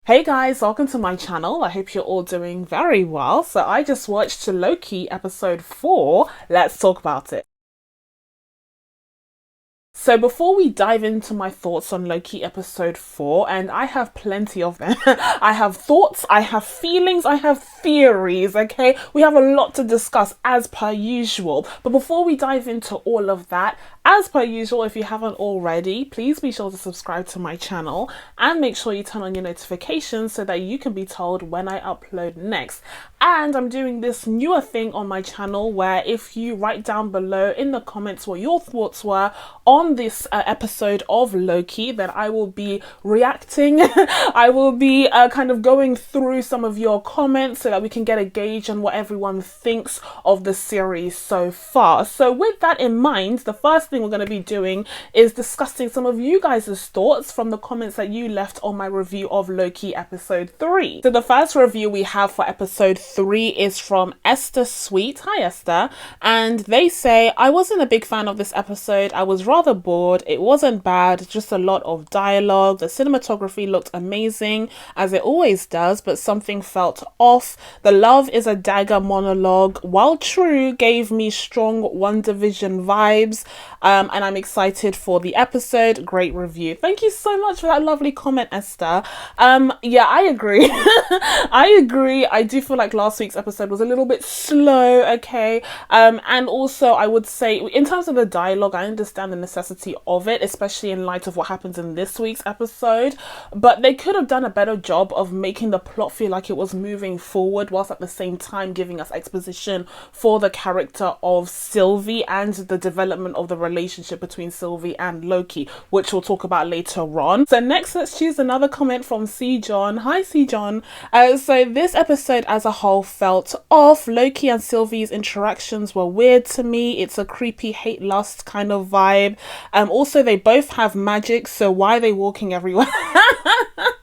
Hey guys, welcome to my channel. I hope you're all doing very well. So I just watched Loki episode 4. Let's talk about it. So before we dive into my thoughts on Loki episode 4, and I have plenty of them, I have thoughts, I have feelings, I have theories, okay? We have a lot to discuss as per usual. But before we dive into all of that, as per usual, if you haven't already, please be sure to subscribe to my channel and make sure you turn on your notifications so that you can be told when I upload next. And I'm doing this newer thing on my channel where if you write down below in the comments what your thoughts were on this episode of Loki, then I will be reacting. I will be kind of going through some of your comments so that we can get a gauge on what everyone thinks of the series so far. So with that in mind, the first thing we're going to be doing is discussing some of you guys' thoughts from the comments that you left on my review of Loki episode 3. So the first review we have for episode 3 is from Esther Sweet. Hi Esther. And they say, I wasn't a big fan of this episode. I was rather bored. It wasn't bad, just a lot of dialogue. The cinematography looked amazing as it always does, but something felt off. The love is a dagger monologue, while true, gave me strong WandaVision vibes. And I'm excited for the episode. Great review. Thank you so much for that lovely comment, Esther. Yeah, I agree. I agree. I do feel like last week's episode was a little bit slow, okay? And also I would say in terms of the dialogue, I understand the necessity of it, especially in light of what happens in this week's episode, but they could have done a better job of making the plot feel like it was moving forward whilst at the same time giving us exposition for the character of Sylvie and the development of the relationship between Sylvie and Loki, which we'll talk about later on. So next, let's choose another comment from C. John. Hi C. John. So this episode as a whole felt off. Loki and Sylvie's interactions were weird to me. It's a creepy hate lust kind of vibe. Also they both have magic, so why are they walking everywhere?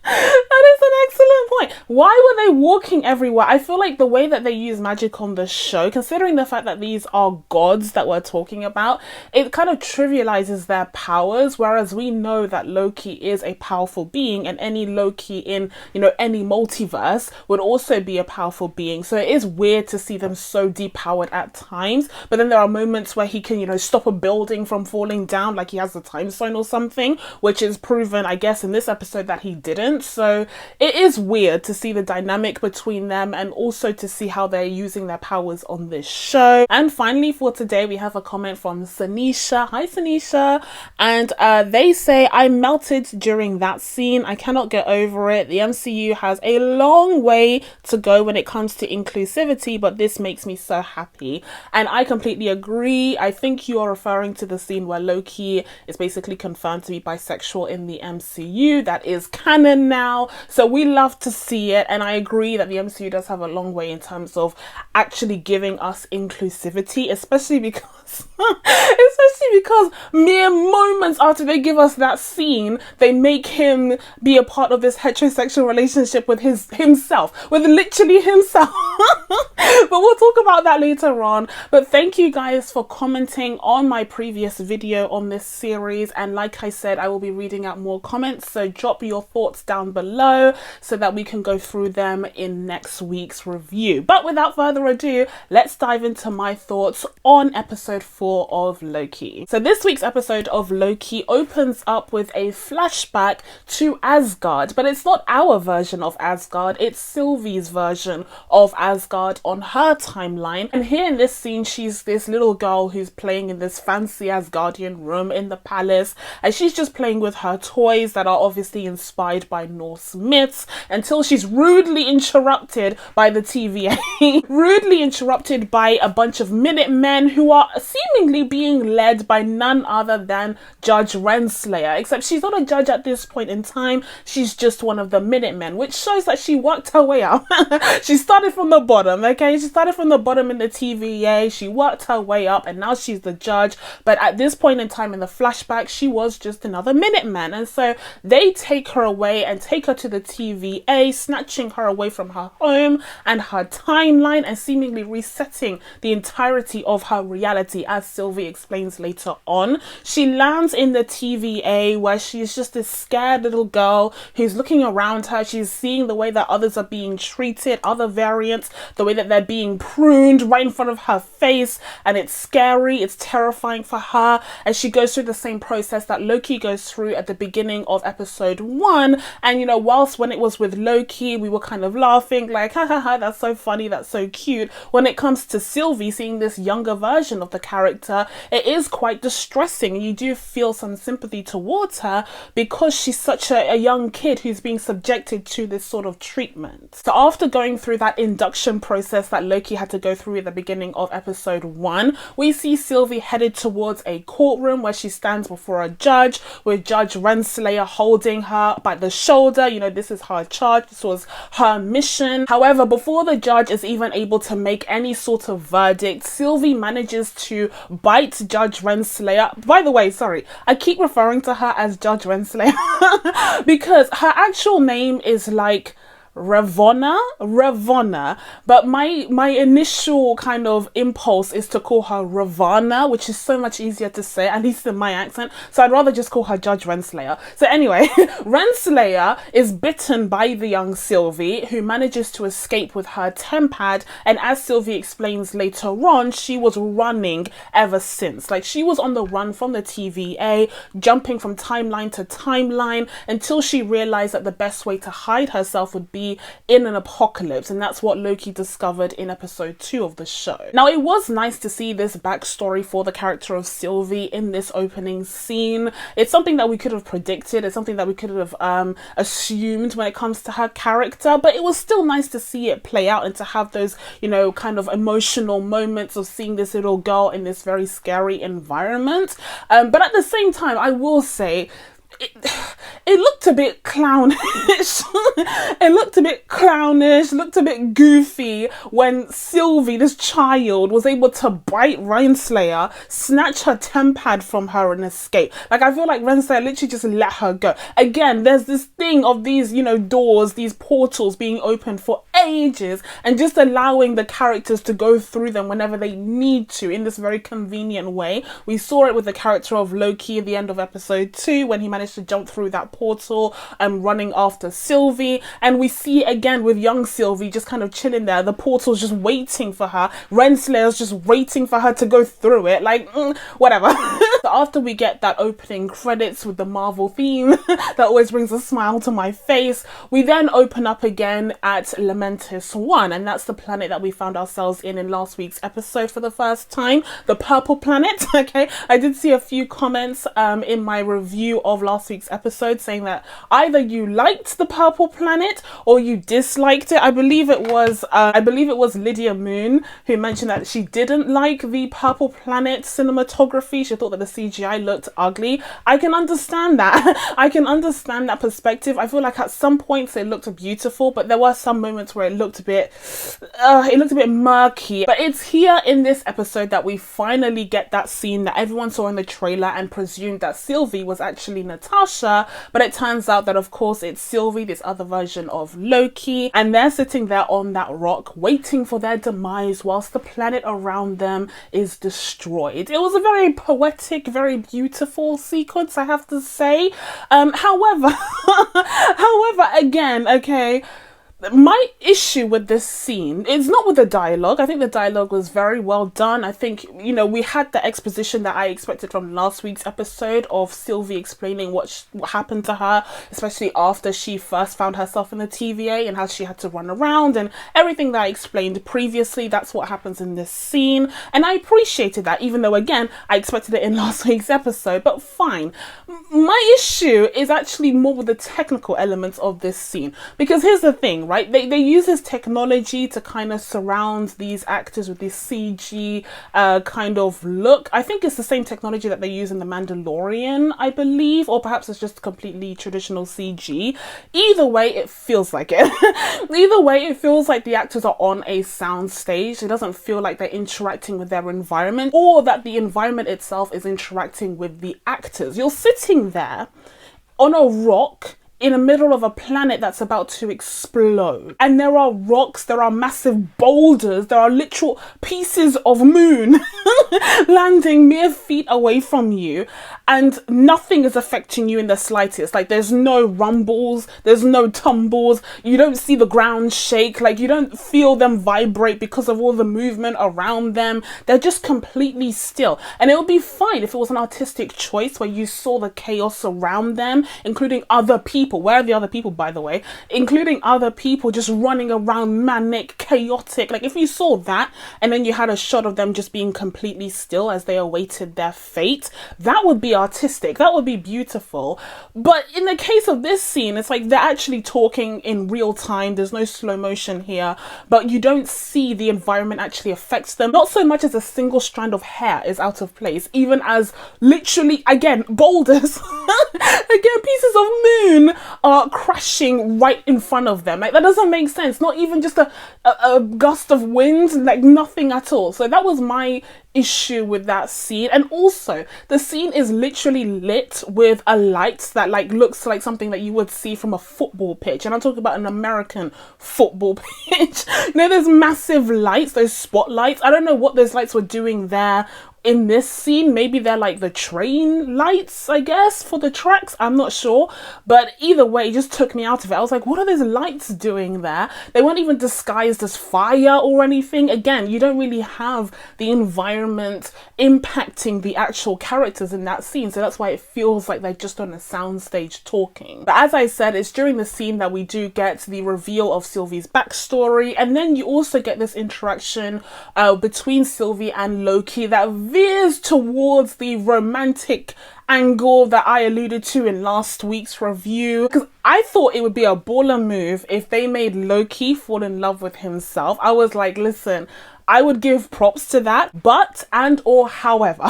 That is an excellent point. Why were they walking everywhere? I feel like the way that they use magic on the show, considering the fact that these are gods that we're talking about, it kind of trivializes their powers, whereas we know that Loki is a powerful being, and any Loki in, any multiverse would also be a powerful being. So it is weird to see them so depowered at times, but then there are moments where he can, stop a building from falling down, like he has the time stone or something, which is proven, I guess, in this episode that he didn't. So it is weird to see the dynamic between them and also to see how they're using their powers on this show. And finally for today, we have a comment from Sanisha. Hi Sanisha. And they say, I melted during that scene. I cannot get over it. The MCU has a long way to go when it comes to inclusivity, but this makes me so happy. And I completely agree. I think you are referring to the scene where Loki is basically confirmed to be bisexual in the MCU. That is canon now. So we love to see it. And I agree that the MCU does have a long way in terms of actually giving us inclusivity, especially because mere moments after they give us that scene, they make him be a part of this heterosexual relationship with himself, with literally himself. But we'll talk about that later on. But thank you guys for commenting on my previous video on this series, and like I said, I will be reading out more comments, so drop your thoughts down below so that we can go through them in next week's review. But without further ado, let's dive into my thoughts on episode 4 of Loki. So this week's episode of Loki opens up with a flashback to Asgard, but it's not our version of Asgard, it's Sylvie's version of Asgard on her timeline. And here in this scene, she's this little girl who's playing in this fancy Asgardian room in the palace, and she's just playing with her toys that are obviously inspired by Norse myths, until she's rudely interrupted by the TVA. Rudely interrupted by a bunch of Minutemen who are seemingly being led by none other than Judge Renslayer, except she's not a judge at this point in time, she's just one of the Minutemen, which shows that she worked her way up. She started from the bottom, okay? She started from the bottom in the TVA, she worked her way up, and now she's the judge. But at this point in time in the flashback, she was just another Minuteman, and so they take her away and take her to the TVA, snatching her away from her home and her timeline and seemingly resetting the entirety of her reality. Loki, as Sylvie explains later on. She lands in the TVA where she's just this scared little girl who's looking around her. She's seeing the way that others are being treated, other variants, the way that they're being pruned right in front of her face, and it's scary, it's terrifying for her, as she goes through the same process that Loki goes through at the beginning of episode 1. And you know, whilst when it was with Loki we were kind of laughing like, ha ha ha, that's so funny, that's so cute, when it comes to Sylvie, seeing this younger version of the character, it is quite distressing. You do feel some sympathy towards her because she's such a young kid who's being subjected to this sort of treatment. So after going through that induction process that Loki had to go through at the beginning of episode 1, we see Sylvie headed towards a courtroom where she stands before a judge, with Judge Renslayer holding her by the shoulder. You know, this is her charge, this was her mission. However, before the judge is even able to make any sort of verdict, Sylvie manages to bite Judge Renslayer. By the way, sorry, I keep referring to her as Judge Renslayer because her actual name is like Ravonna, but my initial kind of impulse is to call her Ravana, which is so much easier to say, at least in my accent, so I'd rather just call her Judge Renslayer. So anyway, Renslayer is bitten by the young Sylvie, who manages to escape with her tempad, and as Sylvie explains later on, she was running ever since. Like, she was on the run from the TVA, jumping from timeline to timeline, until she realized that the best way to hide herself would be in an apocalypse, and that's what Loki discovered in episode 2 of the show. Now, it was nice to see this backstory for the character of Sylvie in this opening scene. It's something that we could have predicted, it's something that we could have assumed when it comes to her character, but it was still nice to see it play out and to have those, you know, kind of emotional moments of seeing this little girl in this very scary environment. But at the same time, I will say, it looked a bit clownish. It looked a bit clownish, looked a bit goofy when Sylvie, this child, was able to bite Renslayer, snatch her tempad from her and escape. Like, I feel like Renslayer literally just let her go. Again, there's this thing of these, you know, doors, these portals being opened for ages and just allowing the characters to go through them whenever they need to in this very convenient way. We saw it with the character of Loki at the end of episode 2 when he managed to jump through that portal and running after Sylvie, and we see again with young Sylvie just kind of chilling there, the portal's just waiting for her, Renslayer's just waiting for her to go through it, like whatever. So after we get that opening credits with the Marvel theme that always brings a smile to my face, we then open up again at Lamentis 1, and that's the planet that we found ourselves in last week's episode for the first time, the purple planet. Okay, I did see a few comments in my review of last week's episode saying that either you liked the purple planet or you disliked it. I believe it was Lydia Moon who mentioned that she didn't like the purple planet cinematography. She thought that the CGI looked ugly. I can understand that. I can understand that perspective. I feel like at some points it looked beautiful, but there were some moments where it looked a bit murky. But it's here in this episode that we finally get that scene that everyone saw in the trailer and presumed that Sylvie was actually Natasha, but it turns out that of course it's Sylvie, this other version of Loki, and they're sitting there on that rock waiting for their demise whilst the planet around them is destroyed. It was a very poetic, very beautiful sequence, I have to say. However, again, okay, my issue with this scene is not with the dialogue. I think the dialogue was very well done. I think, you know, we had the exposition that I expected from last week's episode of Sylvie explaining what happened to her, especially after she first found herself in the TVA and how she had to run around and everything that I explained previously. That's what happens in this scene. And I appreciated that, even though, again, I expected it in last week's episode, but fine. My issue is actually more with the technical elements of this scene, because here's the thing, right? They use this technology to kind of surround these actors with this CG kind of look. I think it's the same technology that they use in The Mandalorian, I believe, or perhaps it's just completely traditional CG. Either way, it feels like it. Either way, it feels like the actors are on a sound stage. It doesn't feel like they're interacting with their environment, or that the environment itself is interacting with the actors. You're sitting there on a rock in the middle of a planet that's about to explode. And there are rocks, there are massive boulders, there are literal pieces of moon landing mere feet away from you, and nothing is affecting you in the slightest. Like, there's no rumbles, there's no tumbles, you don't see the ground shake, like you don't feel them vibrate because of all the movement around them. They're just completely still. And it would be fine if it was an artistic choice where you saw the chaos around them, including other people. Where are the other people, by the way? Including other people just running around, manic, chaotic. Like, if you saw that and then you had a shot of them just being completely still as they awaited their fate, that would be artistic, that would be beautiful. But in the case of this scene, it's like they're actually talking in real time, there's no slow motion here, but you don't see the environment actually affects them, not so much as a single strand of hair is out of place, even as literally, again, boulders again, pieces of moon are crashing right in front of them. Like, that doesn't make sense. Not even just a gust of wind, like nothing at all. So that was my issue with that scene. And also, the scene is literally lit with a light that like looks like something that you would see from a football pitch, and I'm talking about an American football pitch. You know, there's massive lights, those spotlights. I don't know what those lights were doing there in this scene. Maybe they're like the train lights, I guess, for the tracks, I'm not sure, but either way, it just took me out of it. I was like, what are those lights doing there? They weren't even disguised as fire or anything. Again, you don't really have the environment impacting the actual characters in that scene, so that's why it feels like they're just on a soundstage talking. But as I said, it's during the scene that we do get the reveal of Sylvie's backstory, and then you also get this interaction between Sylvie and Loki that veers towards the romantic angle that I alluded to in last week's review, because I thought it would be a baller move if they made Loki fall in love with himself. I was like, listen, I would give props to that, but and or however,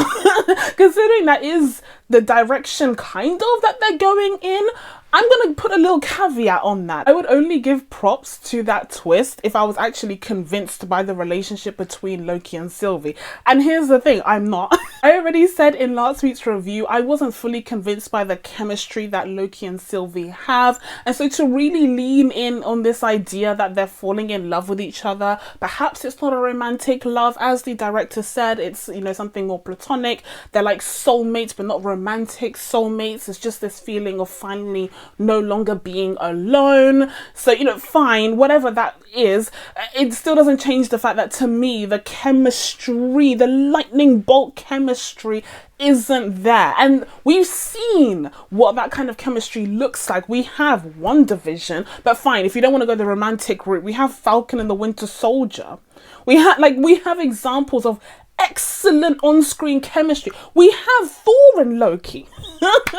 considering that is the direction kind of that they're going in, I'm gonna put a little caveat on that. I would only give props to that twist if I was actually convinced by the relationship between Loki and Sylvie. And here's the thing, I'm not. I already said in last week's review, I wasn't fully convinced by the chemistry that Loki and Sylvie have. And so to really lean in on this idea that they're falling in love with each other, perhaps it's not a romantic love, as the director said, it's, you know, something more platonic. They're like soulmates, but not romantic soulmates. It's just this feeling of finally no longer being alone. So, you know, fine, whatever that is, it still doesn't change the fact that to me, the chemistry, the lightning bolt chemistry isn't there. And we've seen what that kind of chemistry looks like. We have WandaVision, but fine, if you don't want to go the romantic route, we have Falcon and the Winter Soldier. We have examples of excellent on-screen chemistry. We have Thor and Loki.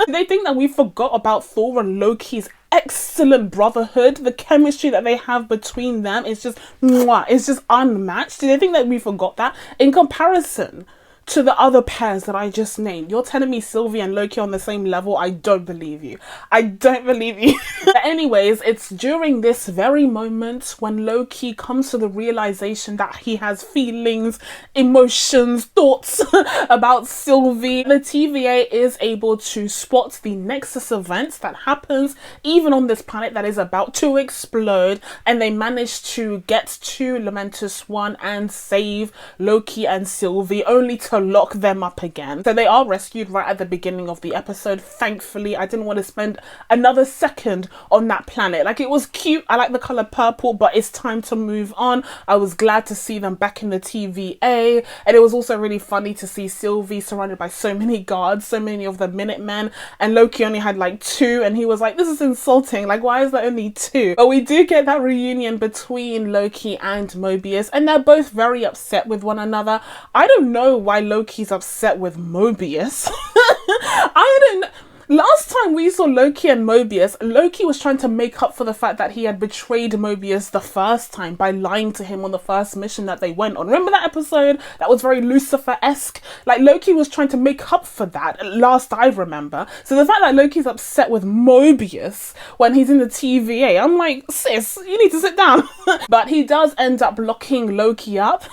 They think that we forgot about Thor and Loki's excellent brotherhood. The chemistry that they have between them is just mwah, it's just unmatched. Do they think that we forgot that? In comparison to the other pairs that I just named, you're telling me Sylvie and Loki on the same level? I don't believe you. I don't believe you. But anyways, it's during this very moment when Loki comes to the realization that he has feelings, emotions, thoughts about Sylvie. The TVA is able to spot the Nexus events that happens even on this planet that is about to explode, and they manage to get to Lamentus 1 and save Loki and Sylvie, only to lock them up again. So they are rescued right at the beginning of the episode. Thankfully, I didn't want to spend another second on that planet. Like, it was cute, I like the color purple, but it's time to move on. I was glad to see them back in the TVA, and it was also really funny to see Sylvie surrounded by so many guards, so many of the Minutemen, and Loki only had like 2, and he was like, this is insulting, like, why is there only 2? But we do get that reunion between Loki and MOBIUS, and they're both very upset with one another. I don't know why Loki's upset with MOBIUS. I don't know. Last time we saw Loki and MOBIUS, Loki was trying to make up for the fact that he had betrayed MOBIUS the first time by lying to him on the first mission that they went on. Remember that episode? That was very Lucifer-esque. Like, Loki was trying to make up for that, last I remember. So the fact that Loki's upset with MOBIUS when he's in the TVA, I'm like, sis, you need to sit down. But he does end up locking Loki up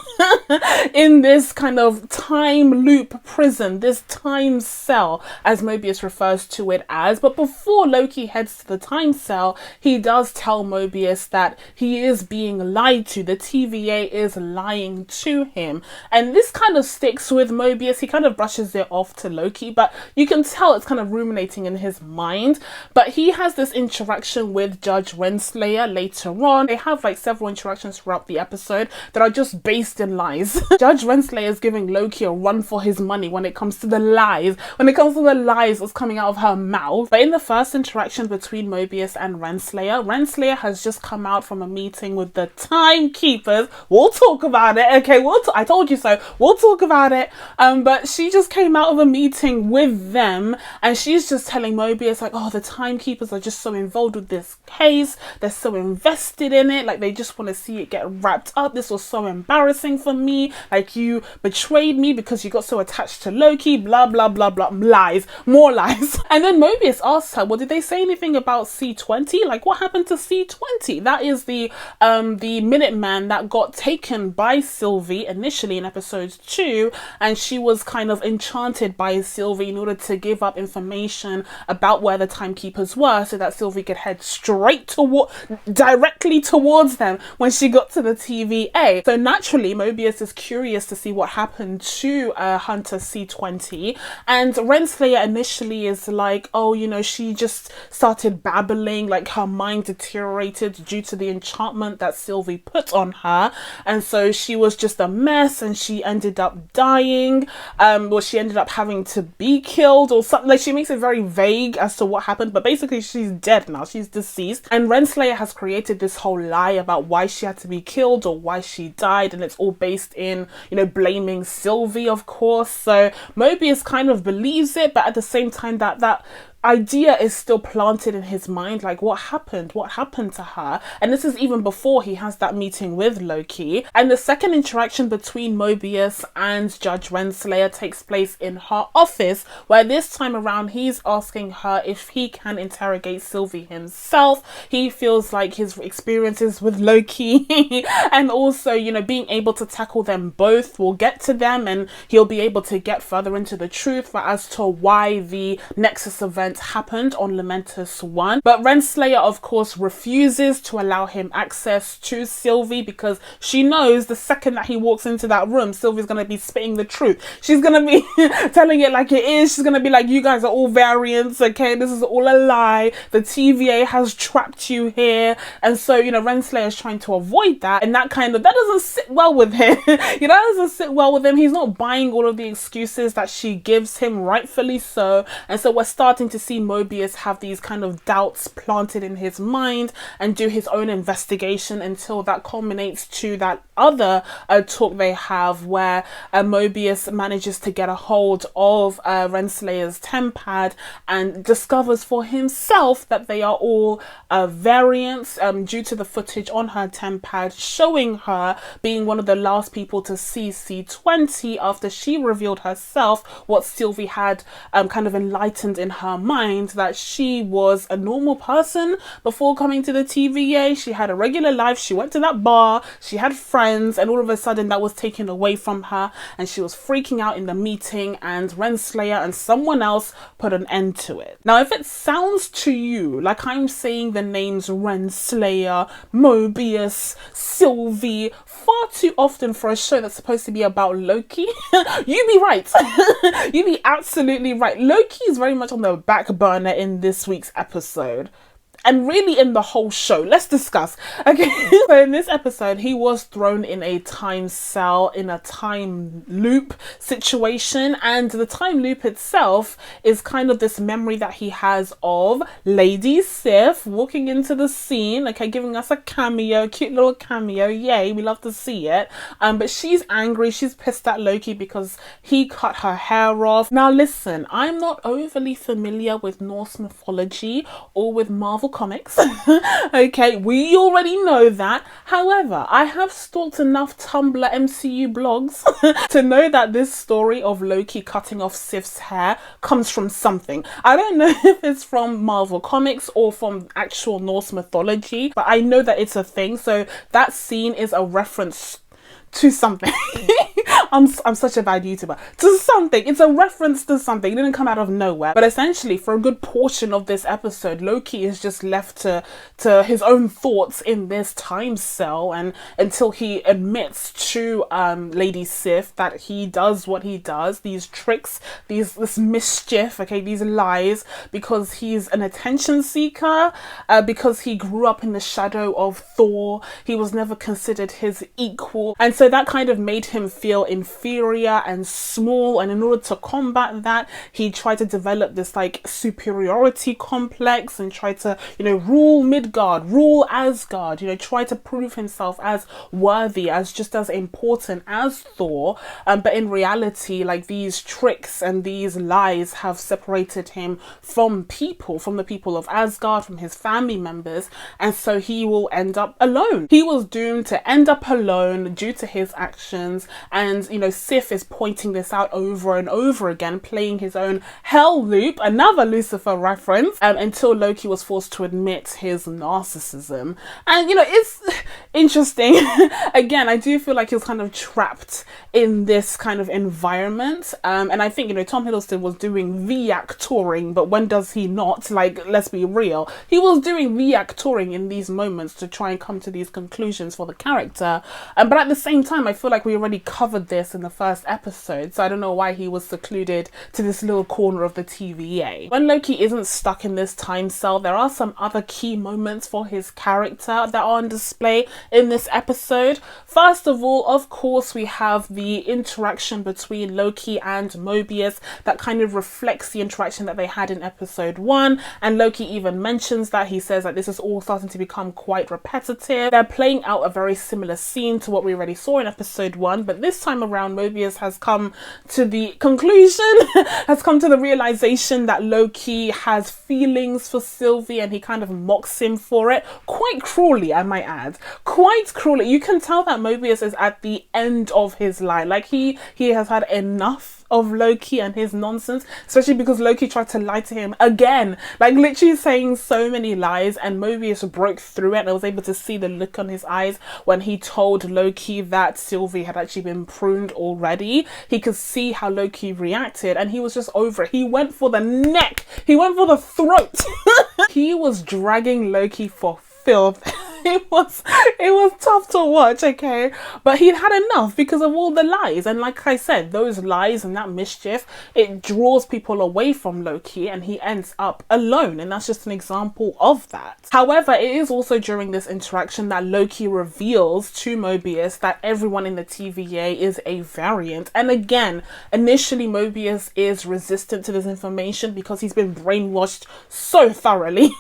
in this kind of time loop prison, this time cell, as MOBIUS refers to it as. But before Loki heads to the time cell, he does tell Mobius that he is being lied to. The TVA is lying to him. And this kind of sticks with Mobius. He kind of brushes it off to Loki, but you can tell it's kind of ruminating in his mind. But he has this interaction with Judge Renslayer later on. They have like several interactions throughout the episode that are just based in lies. Judge Renslayer is giving Loki a run for his money when it comes to the lies. When it comes to the lies that's coming out of her mouth. But in the first interaction between Mobius and Renslayer, Renslayer has just come out from a meeting with the timekeepers. We'll talk about it, okay? I told you so. We'll talk about it. But she just came out of a meeting with them, and she's just telling Mobius like, oh, the timekeepers are just so involved with this case. They're so invested in it. Like, they just want to see it get wrapped up. This was so embarrassing for me. Like, you betrayed me because you got so attached to Loki. Blah, blah, blah, blah. Lies. More lies. And then Mobius asks her, well, did they say anything about C20? Like, what happened to C20? That is the Minuteman that got taken by Sylvie initially in episode 2, and she was kind of enchanted by Sylvie in order to give up information about where the timekeepers were so that Sylvie could head directly towards them when she got to the TVA. So naturally, Mobius is curious to see what happened to Hunter C20, and Renslayer initially is like, oh, you know, she just started babbling, like her mind deteriorated due to the enchantment that Sylvie put on her, and so she was just a mess, and she ended up dying. Well, she ended up having to be killed or something. Like, she makes it very vague as to what happened, but basically she's dead now. She's deceased, and Renslayer has created this whole lie about why she had to be killed or why she died, and it's all based in, you know, blaming Sylvie, of course. So Mobius kind of believes it, but at the same time that idea is still planted in his mind, like what happened to her. And this is even before he has that meeting with Loki. And the second interaction between Mobius and Judge Renslayer takes place in her office, where this time around he's asking her if he can interrogate Sylvie himself. He feels like his experiences with Loki and also, you know, being able to tackle them both will get to them, and he'll be able to get further into the truth as to why the Nexus event happened on Lamentus 1. But Renslayer, of course, refuses to allow him access to Sylvie because she knows the second that he walks into that room, Sylvie's going to be spitting the truth. She's going to be telling it like it is. She's going to be like, you guys are all variants, okay? This is all a lie. The TVA has trapped you here. And so, you know, Renslayer is trying to avoid that, and that doesn't sit well with him. You know, that doesn't sit well with him. He's not buying all of the excuses that she gives him, rightfully so. And so we're starting to see Mobius have these kind of doubts planted in his mind and do his own investigation until that culminates to that other talk they have where Mobius manages to get a hold of Renslayer's tempad and discovers for himself that they are all variants due to the footage on her tempad showing her being one of the last people to see C20 after she revealed herself what Sylvie had kind of enlightened in her mind, that she was a normal person before coming to the TVA. She had a regular life, she went to that bar, she had friends, and all of a sudden that was taken away from her, and she was freaking out in the meeting, and Renslayer and someone else put an end to it. Now, if it sounds to you like I'm saying the names Renslayer, Mobius, Sylvie far too often for a show that's supposed to be about Loki, you be right. You be absolutely right. Loki is very much on the back burner in this week's episode, and really in the whole show. Let's discuss. Okay, so in this episode, he was thrown in a time cell, in a time loop situation, and the time loop itself is kind of this memory that he has of Lady Sif walking into the scene, okay, giving us a cameo, cute little cameo, yay, we love to see it. But she's angry, she's pissed at Loki because he cut her hair off. Now listen, I'm not overly familiar with Norse mythology or with Marvel comics. Okay, we already know that. However, I have stalked enough Tumblr MCU blogs to know that this story of Loki cutting off Sif's hair comes from something. I don't know if it's from Marvel comics or from actual Norse mythology, but I know that it's a thing. So that scene is a reference to something. I'm such a bad YouTuber. To something. It's a reference to something. It didn't come out of nowhere. But essentially, for a good portion of this episode, Loki is just left to his own thoughts in this time cell, and until he admits to Lady Sif that he does what he does, these tricks, this mischief, okay, these lies, because he's an attention seeker, because he grew up in the shadow of Thor. He was never considered his equal, and so that kind of made him feel inferior and small, and in order to combat that, he tried to develop this like superiority complex and tried to, you know, rule Midgard, rule Asgard, you know, try to prove himself as worthy, as just as important as Thor. But in reality, like, these tricks and these lies have separated him from the people of Asgard, from his family members, and so he will end up alone. He was doomed to end up alone due to his actions, and, you know, Sif is pointing this out over and over again, playing his own hell loop, another Lucifer reference, until Loki was forced to admit his narcissism. And, you know, it's interesting. Again, I do feel like he was kind of trapped in this kind of environment, and I think, you know, Tom Hiddleston was doing the actoring, but when does he not? Like, let's be real, he was doing the actoring in these moments to try and come to these conclusions for the character, but at the same time, I feel like we already covered this in the first episode, so I don't know why he was secluded to this little corner of the TVA. When Loki isn't stuck in this time cell, there are some other key moments for his character that are on display in this episode. First of all, of course, we have the interaction between Loki and MOBIUS that kind of reflects the interaction that they had in episode 1, and Loki even mentions that. He says that this is all starting to become quite repetitive. They're playing out a very similar scene to what we already saw in episode 1, but this time around MOBIUS has come to the conclusion, has come to the realization that Loki has feelings for Sylvie, and he kind of mocks him for it, quite cruelly, I might add, quite cruelly. You can tell that MOBIUS is at the end of his line, like he has had enough of Loki and his nonsense, especially because Loki tried to lie to him again, like literally saying so many lies, and Mobius broke through it, and I was able to see the look on his eyes when he told Loki that Sylvie had actually been pruned already. He could see how Loki reacted, and he was just over it. He went for the neck, he went for the throat. He was dragging Loki for filth. It was tough to watch, okay, but he'd had enough because of all the lies, and like I said, those lies and that mischief, it draws people away from Loki, and he ends up alone, and that's just an example of that. However, it is also during this interaction that Loki reveals to Mobius that everyone in the TVA is a variant, and again, initially Mobius is resistant to this information because he's been brainwashed so thoroughly.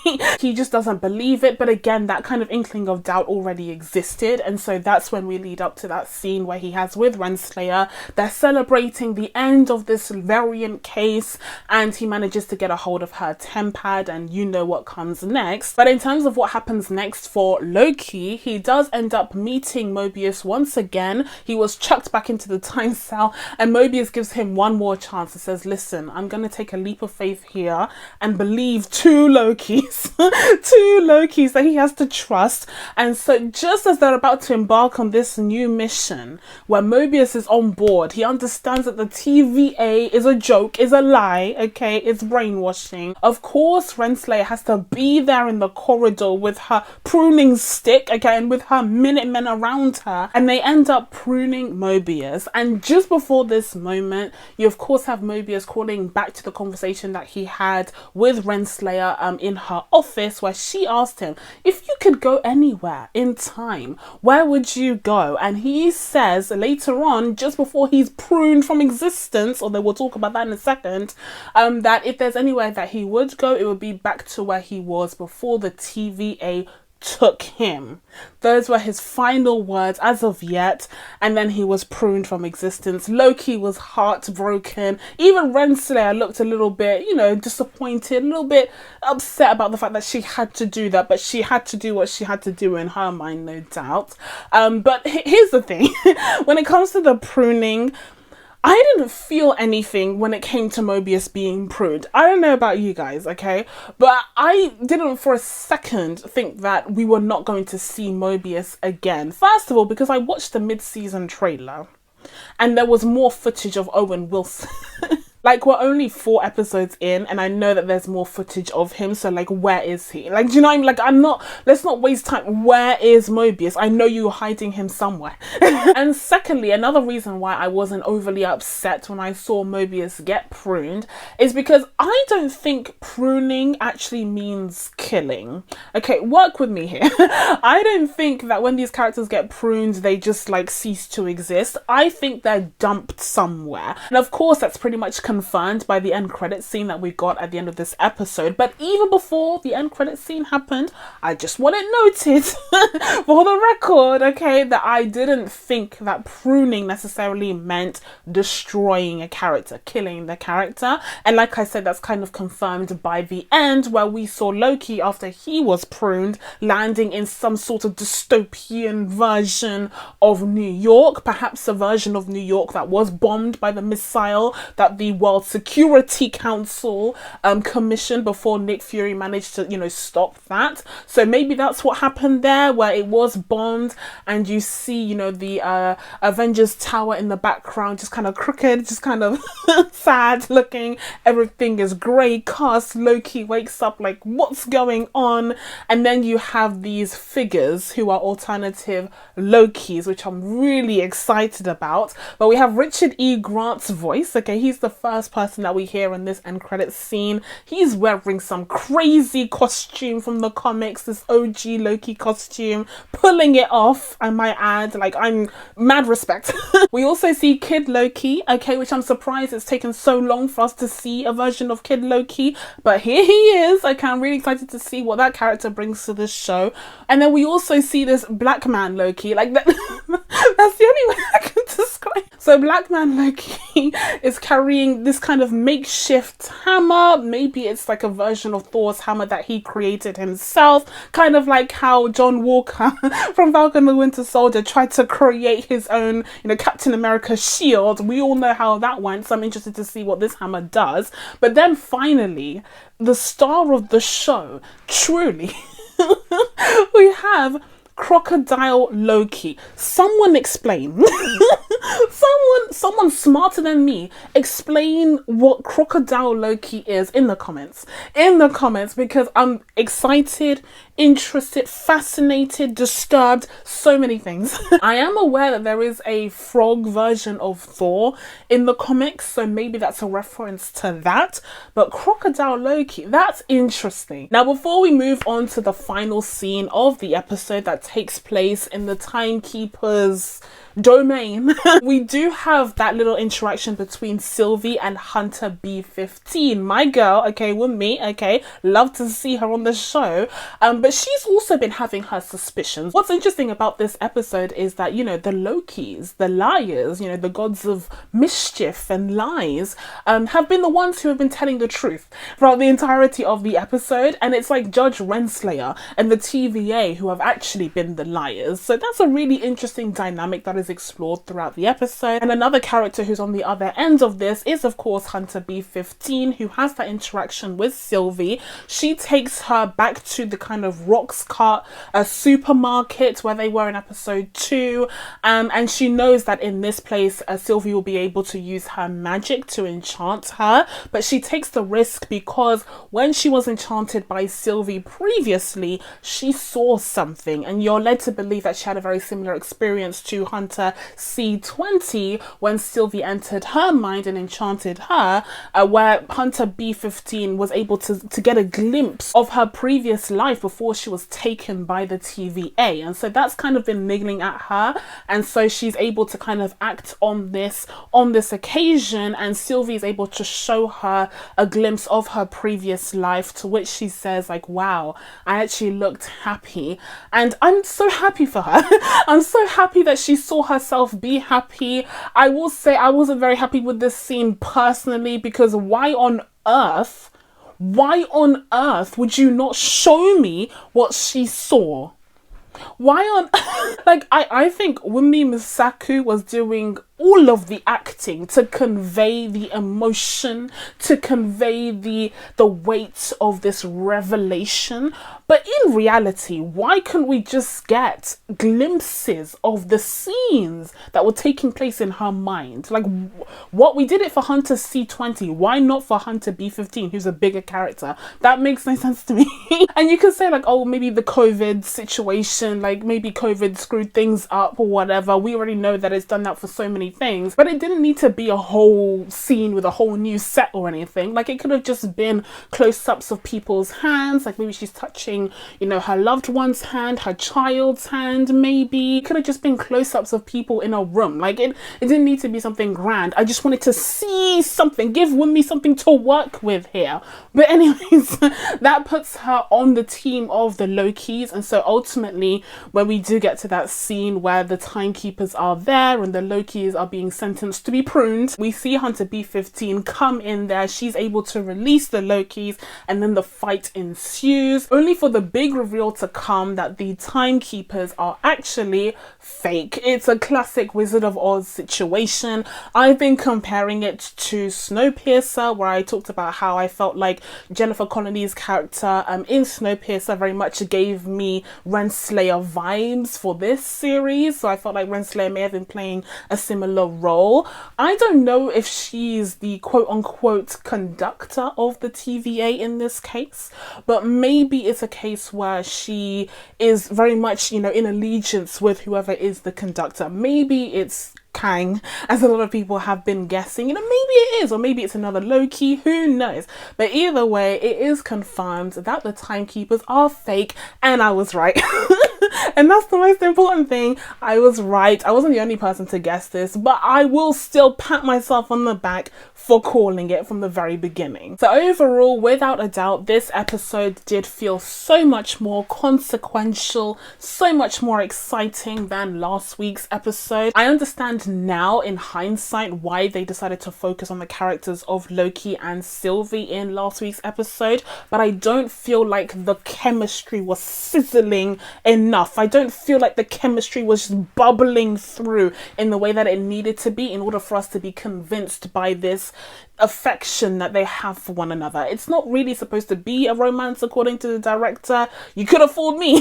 He just doesn't believe it, but again, that kind of inkling of doubt already existed, and so that's when we lead up to that scene where he has with Renslayer. They're celebrating the end of this variant case, and he manages to get a hold of her tempad, and you know what comes next. But in terms of what happens next for Loki, he does end up meeting Mobius once again. He was chucked back into the time cell, and Mobius gives him one more chance and says, listen, I'm going to take a leap of faith here and believe two Lokis, two Lokis that he has to trust. And so just as they're about to embark on this new mission where Mobius is on board, he understands that the TVA is a joke, is a lie, okay, it's brainwashing. Of course, Renslayer has to be there in the corridor with her pruning stick, okay, and with her Minutemen around her, and they end up pruning Mobius. And just before this moment, you of course have Mobius calling back to the conversation that he had with Renslayer in her office, where she asked him, if you could go anywhere in time, where would you go? And he says later on, just before he's pruned from existence, although we'll talk about that in a second, that if there's anywhere that he would go, it would be back to where he was before the TVA took him. Those were his final words as of yet, and then he was pruned from existence. Loki was heartbroken. Even Renslayer looked a little bit, you know, disappointed, a little bit upset about the fact that she had to do that, but she had to do what she had to do in her mind, no doubt. But here's the thing. When it comes to the pruning, I didn't feel anything when it came to Mobius being pruned. I don't know about you guys, okay? But I didn't for a second think that we were not going to see Mobius again. First of all, because I watched the mid-season trailer. and there was more footage of Owen Wilson. Like, we're only 4 episodes in, and I know that there's more footage of him, so, like, where is he? Like, do you know what I mean? Like, let's not waste time. Where is Mobius? I know you're hiding him somewhere. And secondly, another reason why I wasn't overly upset when I saw Mobius get pruned is because I don't think pruning actually means killing. Okay, work with me here. I don't think that when these characters get pruned, they just, like, cease to exist. I think they're dumped somewhere. And of course, that's pretty much confirmed by the end credit scene that we got at the end of this episode. But even before the end credit scene happened, I just want it noted for the record, okay, that I didn't think that pruning necessarily meant destroying a character, killing the character. And like I said, that's kind of confirmed by the end, where we saw Loki, after he was pruned, landing in some sort of dystopian version of New York, perhaps a version of New York that was bombed by the missile that the World Security Council commissioned before Nick Fury managed to, you know, stop that. So maybe that's what happened there, where it was bombed, and you see, you know, the Avengers Tower in the background, just kind of crooked, just kind of sad looking. Everything is grey cast. Loki wakes up like, what's going on? And then you have these figures who are alternative Lokis, which I'm really excited about. But we have Richard E. Grant's voice. Okay, he's the first person that we hear in this end credits scene. He's wearing some crazy costume from the comics, this OG Loki costume, pulling it off, I might add. Like, I'm mad respect. We also see Kid Loki, okay, which I'm surprised it's taken so long for us to see a version of Kid Loki, but here he is. Okay, I'm really excited to see what that character brings to this show. And then we also see this Black Man Loki, like that. That's the only way I can describe. So Black Man Loki is carrying this kind of makeshift hammer. Maybe it's like a version of Thor's hammer that he created himself, kind of like how John Walker from Falcon and the Winter Soldier tried to create his own, you know, Captain America shield. We all know how that went, so I'm interested to see what this hammer does. But then finally, the star of the show, truly, we have Crocodile Loki. Someone explain. Someone smarter than me, explain what Crocodile Loki is in the comments. Because I'm excited, interested, fascinated, disturbed, so many things. I am aware that there is a frog version of Thor in the comics, so maybe that's a reference to that. But Crocodile Loki, that's interesting. Now, before we move on to the final scene of the episode that takes place in the Timekeeper's domain, we do have that little interaction between Sylvie and Hunter B15, my girl, okay, with me, okay, love to see her on the show, but she's also been having her suspicions. What's interesting about this episode is that, you know, the Lokis, the liars, you know, the gods of mischief and lies, have been the ones who have been telling the truth throughout the entirety of the episode, and it's like Judge Renslayer and the TVA who have actually been the liars. So that's a really interesting dynamic that is explored throughout the episode. And another character who's on the other end of this is, of course, Hunter B15, who has that interaction with Sylvie. She takes her back to the kind of Roxcart supermarket where they were in episode 2, and she knows that in this place Sylvie will be able to use her magic to enchant her, but she takes the risk because when she was enchanted by Sylvie previously, she saw something, and you're led to believe that she had a very similar experience to Hunter C20 when Sylvie entered her mind and enchanted her, where Hunter B15 was able to get a glimpse of her previous life before she was taken by the TVA. And so that's kind of been niggling at her, and so she's able to kind of act on this occasion, and Sylvie is able to show her a glimpse of her previous life, to which she says, like, wow, I actually looked happy. And I'm so happy for her. I'm so happy that she saw herself be happy. I will say I wasn't very happy with this scene personally, because why on earth would you not show me what she saw? Why on like I think Wunmi Misaku was doing all of the acting to convey the emotion, to convey the weight of this revelation. But in reality, why couldn't we just get glimpses of the scenes that were taking place in her mind? Like, what we did it for Hunter C20, why not for Hunter B15, who's a bigger character? That makes no sense to me. And you can say like, oh, maybe the COVID situation, like maybe COVID screwed things up or whatever. We already know that it's done that for so many things, but it didn't need to be a whole scene with a whole new set or anything. Like, it could have just been close-ups of people's hands, like maybe she's touching, you know, her loved one's hand, her child's hand, maybe. It could have just been close-ups of people in a room. Like, it didn't need to be something grand. I just wanted to see something, give Wunmi something to work with here. But anyways, that puts her on the team of the Lokis, and so ultimately when we do get to that scene where the timekeepers are there and the Lokis are being sentenced to be pruned, we see Hunter B15 come in there. She's able to release the Lokis, and then the fight ensues, only for the big reveal to come that the timekeepers are actually fake. It's a classic Wizard of Oz situation. I've been comparing it to Snowpiercer, where I talked about how I felt like Jennifer Connelly's character in Snowpiercer very much gave me Renslayer vibes for this series. So I felt like Renslayer may have been playing a similar role. I don't know if she's the quote-unquote conductor of the TVA in this case, but maybe it's a case where she is very much, you know, in allegiance with whoever is the conductor. Maybe it's Kang, as a lot of people have been guessing. You know, maybe it is, or maybe it's another Loki, who knows. But either way, it is confirmed that the timekeepers are fake, and I was right. And that's the most important thing. I was right. I wasn't the only person to guess this, but I will still pat myself on the back for calling it from the very beginning. So overall, without a doubt, this episode did feel so much more consequential, so much more exciting than last week's episode. I understand now in hindsight why they decided to focus on the characters of Loki and Sylvie in last week's episode, but I don't feel like the chemistry was sizzling enough. I don't feel like the chemistry was just bubbling through in the way that it needed to be in order for us to be convinced by this affection that they have for one another. It's not really supposed to be a romance according to the director. You could have fooled me.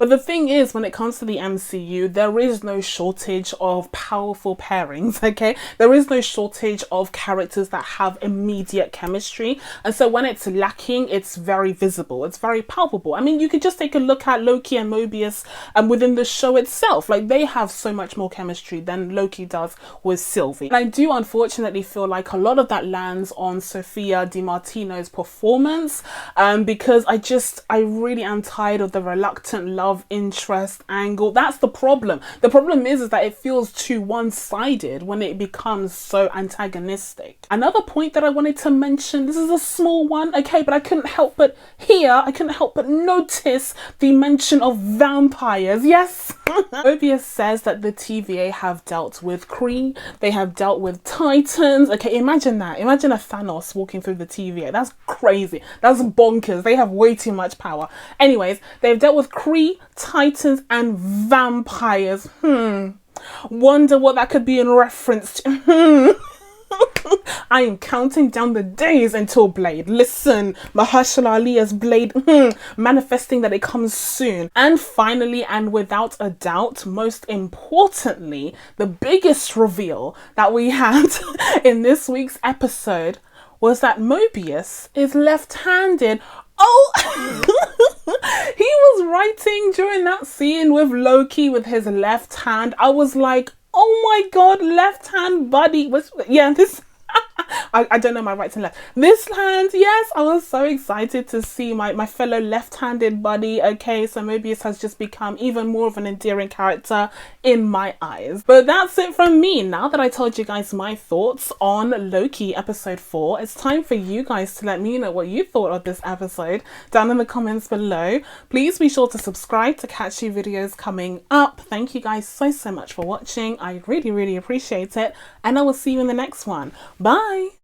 But the thing is, when it comes to the MCU, there is no shortage of powerful pairings, okay? There is no shortage of characters that have immediate chemistry. And so when it's lacking, it's very visible. It's very palpable. I mean, you could just take a look at Loki and MOBIUS within the show itself. Like, they have so much more chemistry than Loki does with Sylvie. And I do unfortunately feel like a lot of that lands on Sophia Di Martino's performance, because I really am tired of the reluctant love interest angle. That's the problem. The problem is that it feels too one-sided when it becomes so antagonistic. Another point that I wanted to mention, this is a small one, okay, but I couldn't help but notice the mention of vampires. Yes. MOBIUS says that the TVA have dealt with Kree, they have dealt with Titans. Okay, imagine that. Imagine a Thanos walking through the TVA. That's crazy. That's bonkers. They have way too much power. Anyways, they've dealt with Kree, Titans, and vampires. Wonder what that could be in reference to. I am counting down the days until Blade. Listen, Mahershala Ali's Blade, manifesting that it comes soon. And finally, and without a doubt, most importantly, the biggest reveal that we had in this week's episode was that MOBIUS is left-handed. Oh, he was writing during that scene with Loki with his left hand. I was like, oh my god, left hand buddy. This I don't know my right and left. This hand, yes, I was so excited to see my fellow left-handed buddy. Okay, so MOBIUS has just become even more of an endearing character in my eyes. But that's it from me. Now that I told you guys my thoughts on Loki episode 4, it's time for you guys to let me know what you thought of this episode down in the comments below. Please be sure to subscribe to catch new videos coming up. Thank you guys so much for watching. I really appreciate it, and I will see you in the next one. Bye.